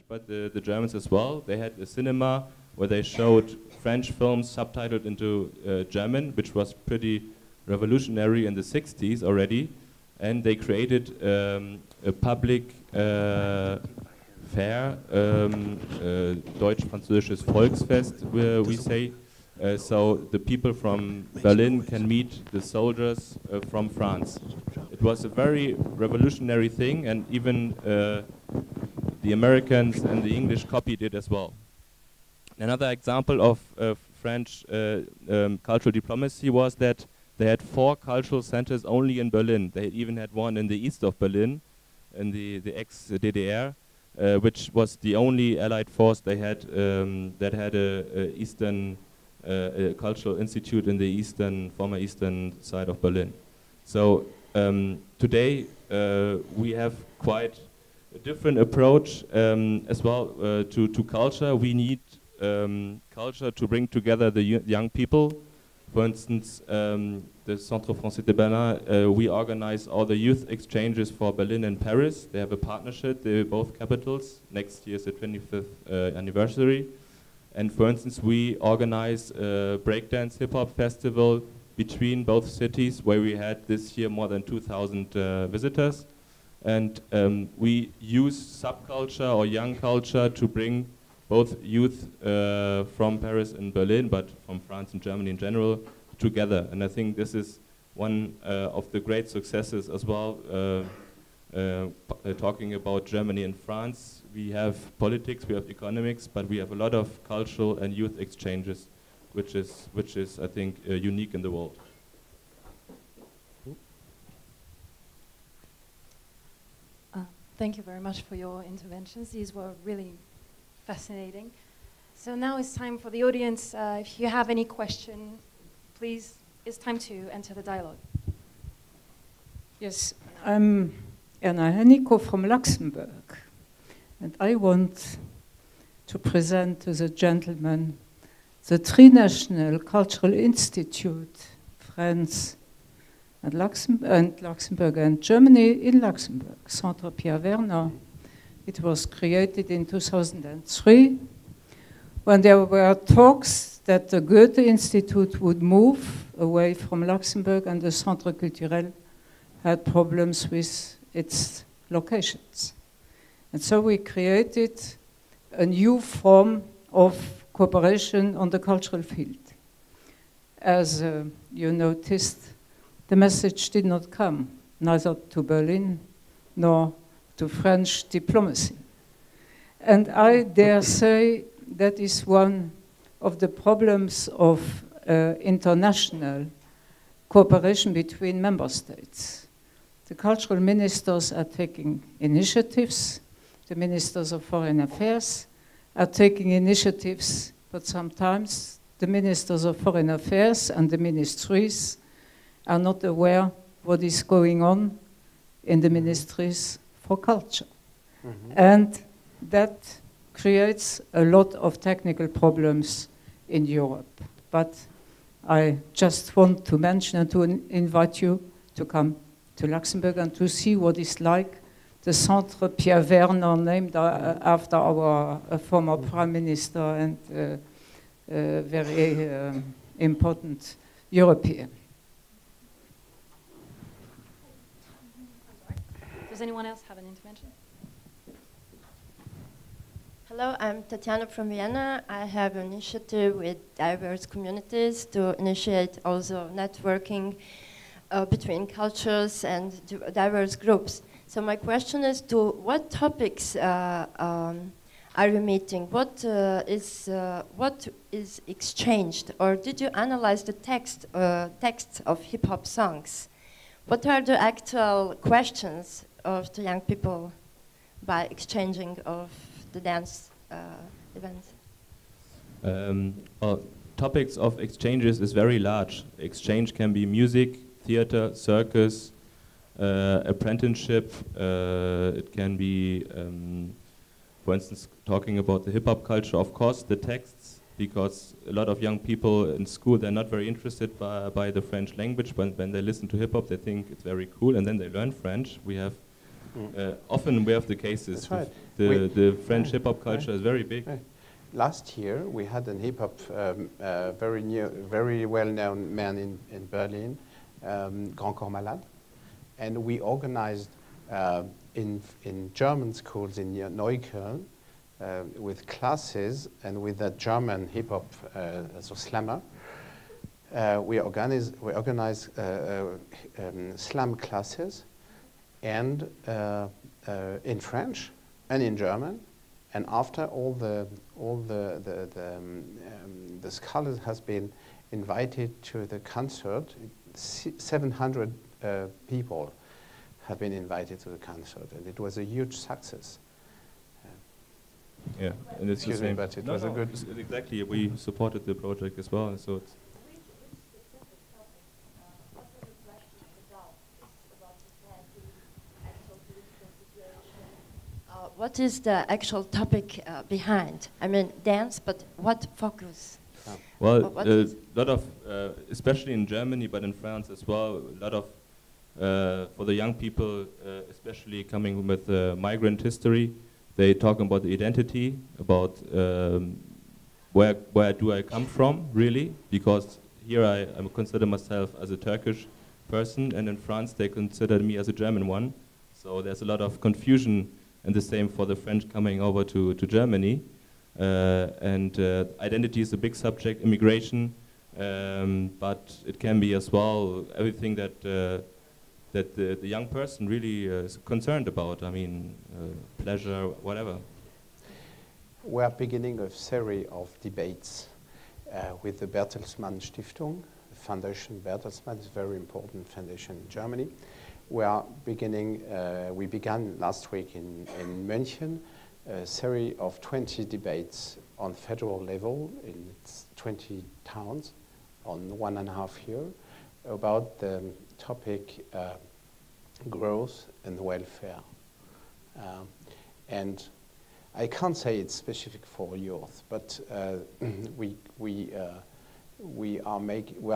but the Germans as well. They had a cinema where they showed French films subtitled into German, which was pretty revolutionary in the 60s already. And they created a public fair, Deutsch-Französisches Volksfest, we say. So the people from Berlin can meet the soldiers from France. It was a very revolutionary thing, and even the Americans and the English copied it as well. Another example of French cultural diplomacy was that they had 4 cultural centers only in Berlin. They even had one in the east of Berlin, in the ex-DDR, which was the only allied force they had that had a eastern a cultural institute in the former eastern side of Berlin. So today we have quite a different approach as well to culture. We need culture to bring together the young people. For instance, the Centre Français de Berlin, we organize all the youth exchanges for Berlin and Paris. They have a partnership, they're both capitals. Next year is the 25th anniversary. And for instance, we organize a breakdance hip-hop festival between both cities, where we had this year more than 2,000 visitors. And we use subculture or young culture to bring both youth from Paris and Berlin, but from France and Germany in general, together. And I think this is one of the great successes as well. Talking about Germany and France, we have politics, we have economics, but we have a lot of cultural and youth exchanges, which is I think unique in the world. Thank you very much for your interventions. These were really fascinating. So now it's time for the audience. If you have any question, please, it's time to enter the dialogue. Yes, I'm Erna Hennico from Luxembourg, and I want to present to the gentleman the Tri-National Cultural Institute, France and Luxembourg and Germany in Luxembourg, Centre Pierre Werner. It was created in 2003 when there were talks that the Goethe Institute would move away from Luxembourg, and the Centre Culturel had problems with its locations. And so we created a new form of cooperation on the cultural field. As you noticed, the message did not come, neither to Berlin nor to French diplomacy. And I dare say that is one of the problems of international cooperation between member states. The cultural ministers are taking initiatives, the ministers of foreign affairs are taking initiatives, but sometimes the ministers of foreign affairs and the ministries are not aware what is going on in the ministries for culture. Mm-hmm. And that creates a lot of technical problems in Europe. But I just want to mention and to invite you to come to Luxembourg and to see what it's like. The Centre Pierre Werner, named after our former Prime Minister and very important European. Does anyone else have an intervention? Hello, I'm Tatiana from Vienna. I have an initiative with diverse communities to initiate also networking between cultures and diverse groups. So my question is, to what topics are you meeting? What is exchanged? Or did you analyze the texts of hip-hop songs? What are the actual questions of the young people by exchanging of the dance events? Topics of exchanges is very large. Exchange can be music, theater, circus, apprenticeship. It can be, for instance, talking about the hip-hop culture, of course, the texts, because a lot of young people in school, they're not very interested by the French language. When they listen to hip-hop, they think it's very cool, and then they learn French. We have Often we have the cases. That's right. The French hip-hop culture is very big. Right. Last year, we had a hip-hop, very well-known man in Berlin, Grand Corps Malade, and we organized in German schools in Neukölln with classes and with a German hip-hop so slammer. We organize slam classes, and in French and in German. And after all the scholars has been invited to the concert, 700 people have been invited to the concert, and it was a huge success. Yeah, and it's Excuse the same. me, but it was a good. Exactly, we supported the project as well, so it's. What is the actual topic behind? I mean, dance, but what focus? Well, a lot of, especially in Germany, but in France as well, a lot of, for the young people, especially coming with migrant history, they talk about the identity, about where do I come from, really, because here I consider myself as a Turkish person, and in France they consider me as a German one. So there's a lot of confusion, and the same for the French coming over to Germany. And identity is a big subject, immigration, but it can be as well everything that the young person really is concerned about. I mean, pleasure, whatever. We are beginning a series of debates with the Bertelsmann Stiftung. The foundation Bertelsmann is a very important foundation in Germany. We are beginning, we began last week in München, a series of 20 debates on federal level in 20 towns on 1.5 years about the topic growth and welfare. And I can't say it's specific for youth, but we are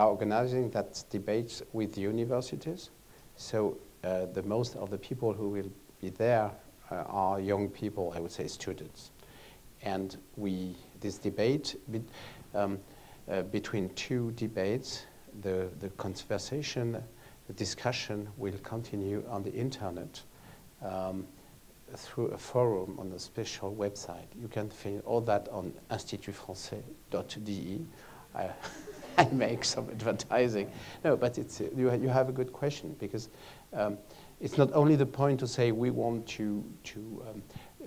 organizing that debate with universities. So the most of the people who will be there are young people, I would say students. And this debate, between two debates, the conversation, the discussion will continue on the internet through a forum on a special website. You can find all that on institutfrançais.de. I make some advertising. No, but it's, you have a good question, because it's not only the point to say we want to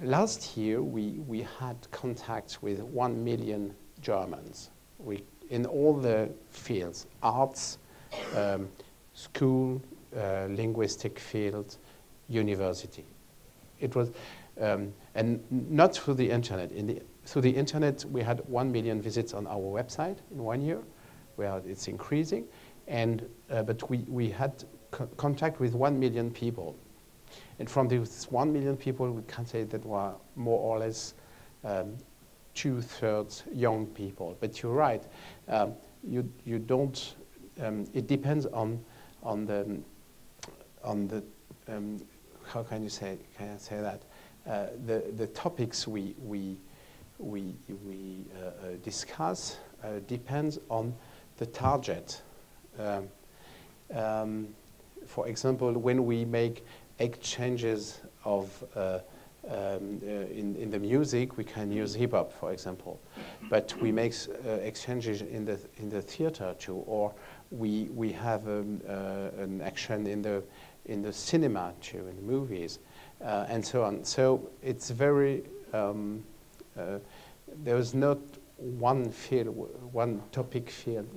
last year we had contacts with 1 million Germans. In all the fields, arts, school, linguistic field, university. It was, and not through the internet. Through the internet, we had 1 million visits on our website in 1 year, where it's increasing. And but we had contact with 1 million people. And from these 1 million people, we can say that were more or less 2/3 young people. But you're right, you don't. It depends on the how can you say? Can I say that? The topics we discuss depends on the target. For example, when we make exchanges of in the music, we can use hip hop, for example, but we make exchanges in the theater too, or we have an action in the cinema too, in the movies, and so on. So it's very there is not one field, one topic field,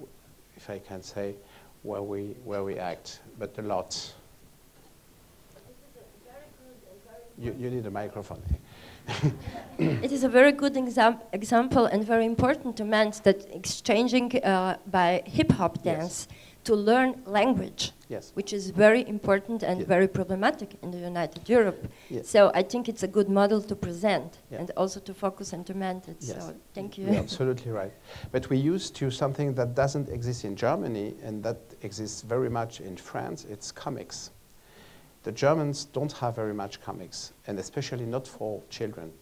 if I can say, where we act, but a lot. You need a microphone. It is a very good example and very important to mention that exchanging by hip-hop dance to learn language, which is very important and very problematic in the United Europe. So I think it's a good model to present and also to focus and to mention it. So thank you. You're absolutely right. But we used to something that doesn't exist in Germany and that exists very much in France. It's comics. the Germans don't have very much comics, and especially not for children.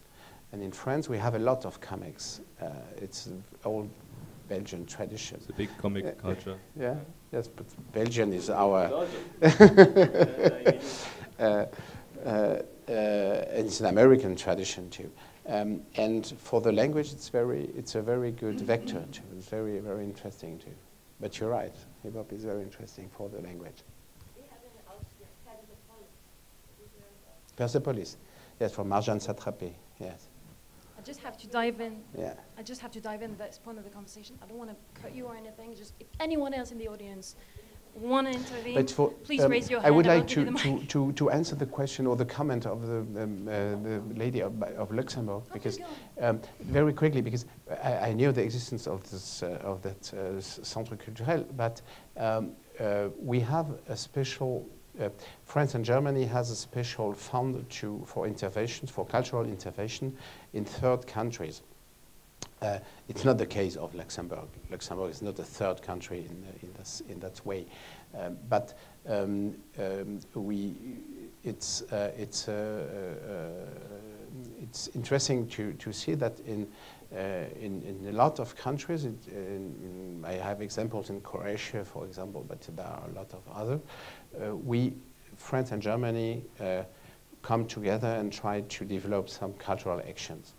And in France, we have a lot of comics. It's an old Belgian tradition. It's a big comic culture. Yeah, yes, but Belgium is our... and it's an American tradition too. And for the language, it's a very good vector too. It's very, very interesting too. But you're right, hip-hop is very interesting for the language. We have in Austria, Persepolis, yes, from Marjane Satrapi, yes. I just have to dive in. Yeah. I just have to dive in. That's point of the conversation. I don't want to cut you or anything. Just if anyone else in the audience want to intervene, please raise your hand. I would and I'll like give you the to answer the question or the comment of the lady of Luxembourg, because very quickly, because I knew the existence of this Centre Culturel, but we have a special. France and Germany has a special fund for interventions, for cultural intervention in third countries. It's not the case of Luxembourg. Luxembourg is not a third country in that way, but it's interesting to see that in a lot of countries. I have examples in Croatia, for example, but there are a lot of other. France and Germany come together and try to develop some cultural actions.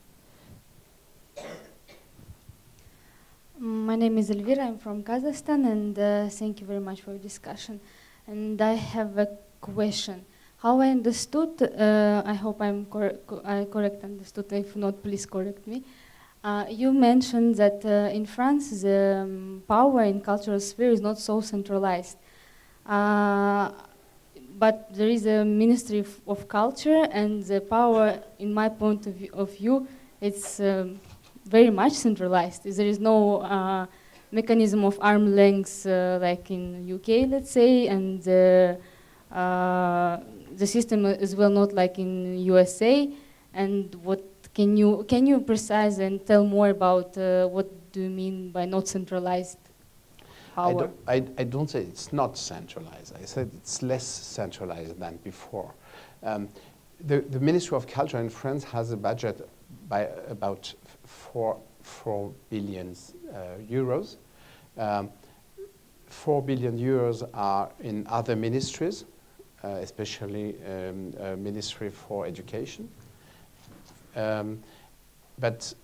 My name is Elvira, I'm from Kazakhstan, and thank you very much for your discussion. And I have a question. How I understood, I hope I correct understood, if not, please correct me. You mentioned that in France the power in cultural sphere is not so centralized. But there is a Ministry of Culture, and the power, in my point of view, it's very much centralized. There is no mechanism of arm's length like in UK, let's say, and the system is well not like in USA. And what can you precise and tell more about what do you mean by not centralized power? I don't say it's not centralized. I said it's less centralized than before. The Ministry of Culture in France has a budget by about 4 billion euros. 4 billion euros are in other ministries, especially Ministry for Education. But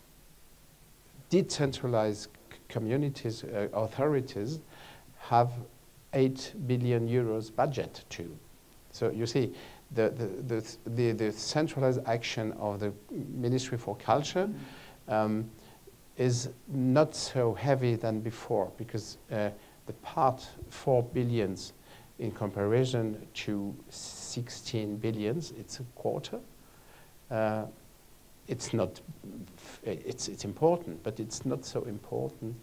decentralized communities, authorities have 8 billion euros budget too. So you see, the centralized action of the Ministry for Culture is not so heavy than before, because the part 4 billions in comparison to 16 billions, it's a quarter. It's not. It's important, but it's not so important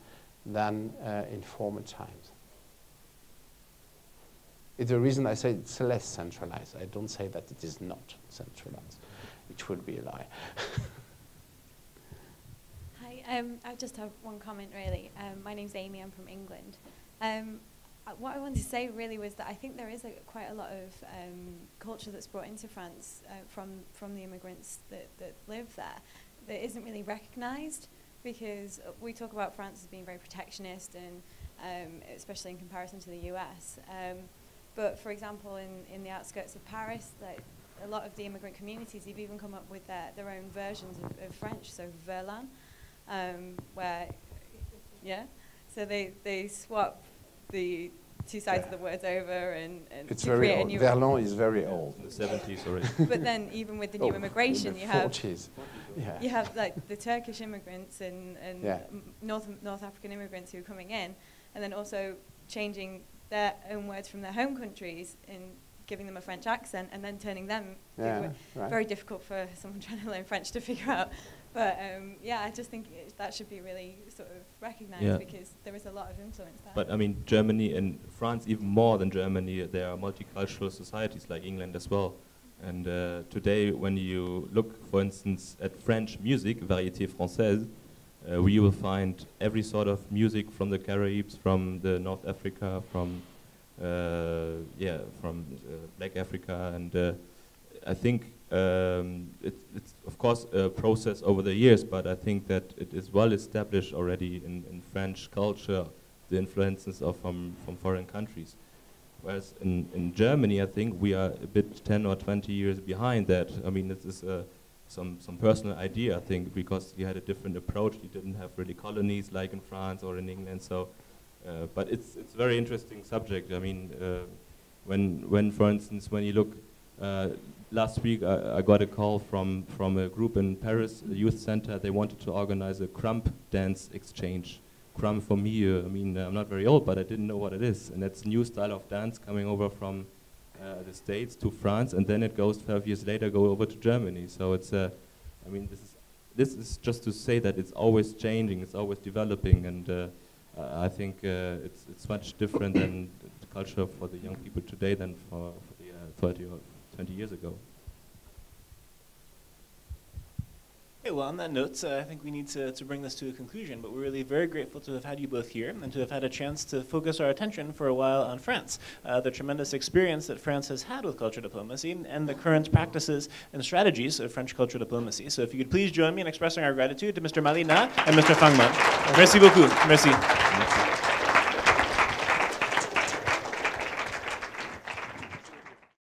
than in former times. It's the reason I say it's less centralized. I don't say that it is not centralized, which would be a lie. Hi, I just have one comment really. My name's Amy. I'm from England. What I wanted to say really was that I think there is quite a lot of culture that's brought into France from the immigrants that live there that isn't really recognised, because we talk about France as being very protectionist, and especially in comparison to the US. But for example, in the outskirts of Paris, like a lot of the immigrant communities have even come up with their own versions of French, so Verlan, where, yeah, so they swap the two sides of the words over and it's to very create old. a new Verlan is very old. In the 70s already. But then even with the new immigration, in you the have 40s. Yeah. you have like the Turkish immigrants and Yeah. North African immigrants who are coming in, and then also changing their own words from their home countries and giving them a French accent, and then turning them Yeah, right. very difficult for someone trying to learn French to figure out. But yeah, I just think that should be really sort of recognised, because there is a lot of influence there. But I mean, Germany and France, even more than Germany, there are multicultural societies like England as well. And today, when you look, for instance, at French music, variété française, you will find every sort of music from the Caribs, from the North Africa, from yeah, from Black Africa, and I think it's of course a process over the years, but I think that it is well established already in French culture, the influences from foreign countries. Whereas in Germany, I think we are a bit 10 or 20 years behind that. I mean, this is some personal idea, I think, because you had a different approach. You didn't have really colonies like in France or in England. So, but it's a very interesting subject. I mean, when for instance, when you look, last week I got a call from a group in Paris, a youth center. They wanted to organize a crump dance exchange. Crump for me, I mean, I'm not very old, but I didn't know what it is. And that's a new style of dance coming over from the States to France, and then it goes 12 years later, go over to Germany. So it's, I mean, this is just to say that it's always changing, it's always developing, and I think it's much different than the culture for the young people today than for the 30 or 20 years ago. Okay, well, on that note, I think we need to bring this to a conclusion, but we're really very grateful to have had you both here and to have had a chance to focus our attention for a while on France, the tremendous experience that France has had with culture diplomacy and the current practices and strategies of French culture diplomacy. So if you could please join me in expressing our gratitude to Mr. Malinas and Mr. Fangmann. Merci beaucoup. Merci.